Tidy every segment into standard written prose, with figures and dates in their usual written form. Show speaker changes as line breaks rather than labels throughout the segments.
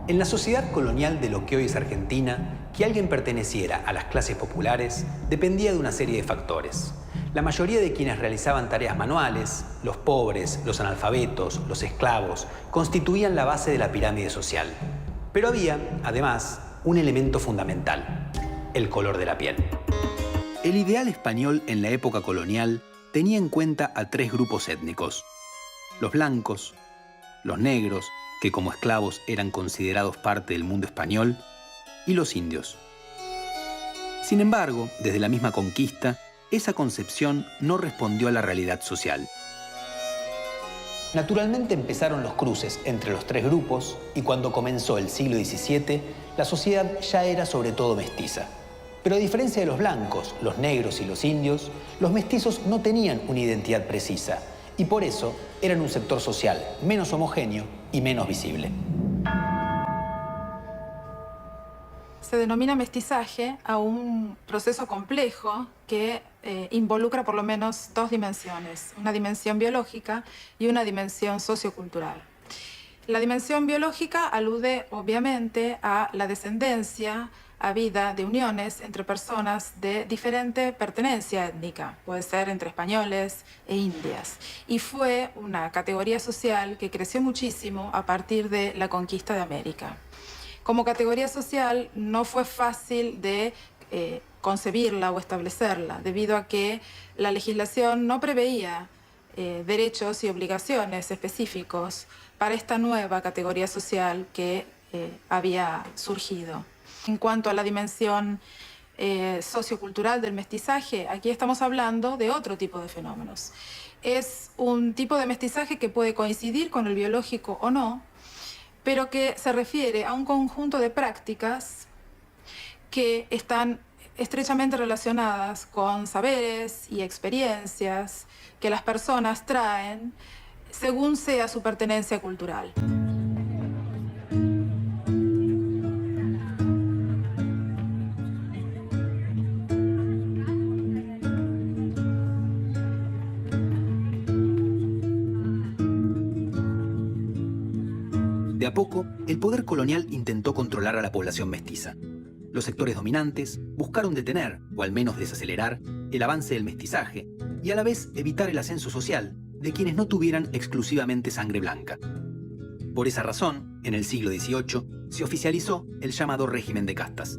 En la sociedad colonial de lo que hoy es Argentina, que alguien perteneciera a las clases populares dependía de una serie de factores. La mayoría de quienes realizaban tareas manuales, los pobres, los analfabetos, los esclavos, constituían la base de la pirámide social. Pero había, además, un elemento fundamental: el color de la piel. El ideal español en la época colonial tenía en cuenta a tres grupos étnicos: los blancos, los negros, que como esclavos eran considerados parte del mundo español, y los indios. Sin embargo, desde la misma conquista, esa concepción no respondió a la realidad social. Naturalmente empezaron los cruces entre los tres grupos y cuando comenzó el siglo XVII, la sociedad ya era sobre todo mestiza. Pero a diferencia de los blancos, los negros y los indios, los mestizos no tenían una identidad precisa y por eso eran un sector social menos homogéneo y menos visible.
Se denomina mestizaje a un proceso complejo que involucra por lo menos dos dimensiones: una dimensión biológica y una dimensión sociocultural. La dimensión biológica alude obviamente a la descendencia habida de uniones entre personas de diferente pertenencia étnica, puede ser entre españoles e indias, y fue una categoría social que creció muchísimo a partir de la conquista de América. Como categoría social no fue fácil de concebirla o establecerla, debido a que la legislación no preveía derechos y obligaciones específicos para esta nueva categoría social que había surgido. En cuanto a la dimensión sociocultural del mestizaje, aquí estamos hablando de otro tipo de fenómenos. Es un tipo de mestizaje que puede coincidir con el biológico o no, pero que se refiere a un conjunto de prácticas que están estrechamente relacionadas con saberes y experiencias que las personas traen según sea su pertenencia cultural.
De a poco, el poder colonial intentó controlar a la población mestiza. Los sectores dominantes buscaron detener, o al menos desacelerar, el avance del mestizaje y a la vez evitar el ascenso social de quienes no tuvieran exclusivamente sangre blanca. Por esa razón, en el siglo XVIII, se oficializó el llamado régimen de castas.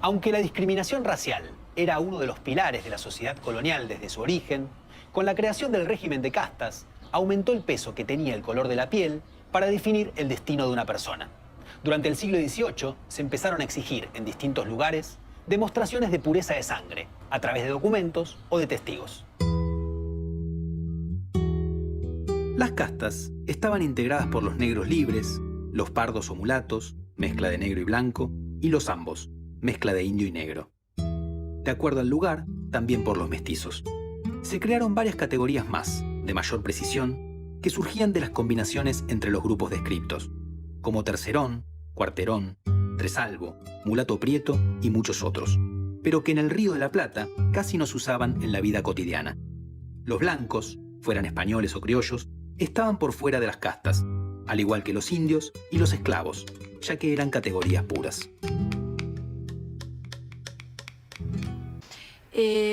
Aunque la discriminación racial era uno de los pilares de la sociedad colonial desde su origen, con la creación del régimen de castas, aumentó el peso que tenía el color de la piel para definir el destino de una persona. Durante el siglo XVIII se empezaron a exigir en distintos lugares demostraciones de pureza de sangre, a través de documentos o de testigos. Las castas estaban integradas por los negros libres, los pardos o mulatos, mezcla de negro y blanco, y los ambos, mezcla de indio y negro. De acuerdo al lugar, también por los mestizos. Se crearon varias categorías más, de mayor precisión, que surgían de las combinaciones entre los grupos descriptos, como tercerón, cuarterón, tresalvo, mulato prieto y muchos otros, pero que en el Río de la Plata casi no se usaban en la vida cotidiana. Los blancos, fueran españoles o criollos, estaban por fuera de las castas, al igual que los indios y los esclavos, ya que eran categorías puras.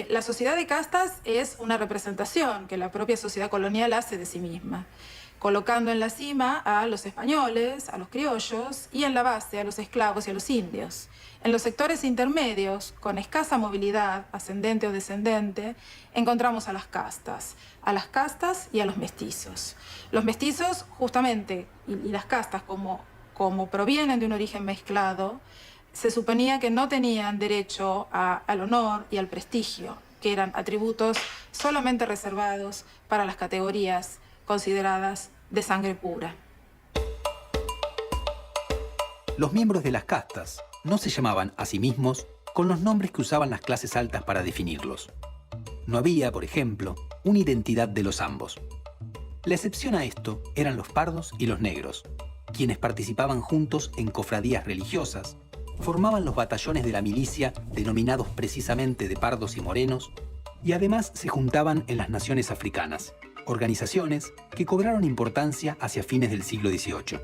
La sociedad de castas es una representación que la propia sociedad colonial hace de sí misma, colocando en la cima a los españoles, a los criollos, y en la base a los esclavos y a los indios. En los sectores intermedios, con escasa movilidad, ascendente o descendente, encontramos a las castas y a los mestizos. Los mestizos, justamente, y las castas, como provienen de un origen mezclado, se suponía que no tenían derecho al honor y al prestigio, que eran atributos solamente reservados para las categorías consideradas de sangre pura.
Los miembros de las castas no se llamaban a sí mismos con los nombres que usaban las clases altas para definirlos. No había, por ejemplo, una identidad de los ambos. La excepción a esto eran los pardos y los negros, quienes participaban juntos en cofradías religiosas, formaban los batallones de la milicia denominados precisamente de pardos y morenos, y además se juntaban en las naciones africanas, organizaciones que cobraron importancia hacia fines del siglo XVIII.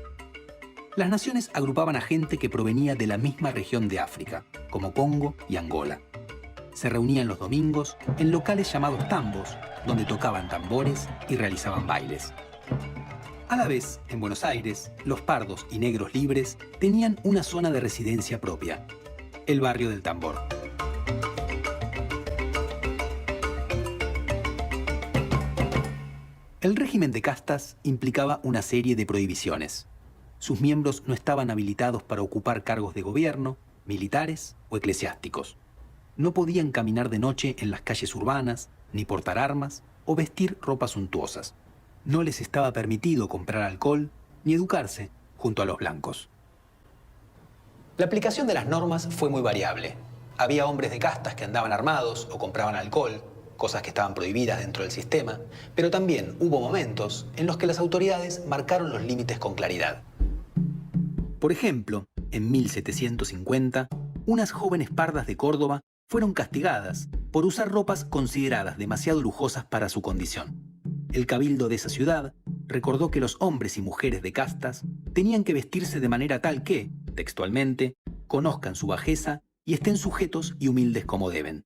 Las naciones agrupaban a gente que provenía de la misma región de África, como Congo y Angola. Se reunían los domingos en locales llamados tambos, donde tocaban tambores y realizaban bailes. A la vez, en Buenos Aires, los pardos y negros libres tenían una zona de residencia propia, el barrio del Tambor. El régimen de castas implicaba una serie de prohibiciones. Sus miembros no estaban habilitados para ocupar cargos de gobierno, militares o eclesiásticos. No podían caminar de noche en las calles urbanas, ni portar armas o vestir ropas suntuosas. No les estaba permitido comprar alcohol ni educarse junto a los blancos. La aplicación de las normas fue muy variable. Había hombres de castas que andaban armados o compraban alcohol, cosas que estaban prohibidas dentro del sistema, pero también hubo momentos en los que las autoridades marcaron los límites con claridad. Por ejemplo, en 1750, unas jóvenes pardas de Córdoba fueron castigadas por usar ropas consideradas demasiado lujosas para su condición. El cabildo de esa ciudad recordó que los hombres y mujeres de castas tenían que vestirse de manera tal que, textualmente, conozcan su bajeza y estén sujetos y humildes como deben.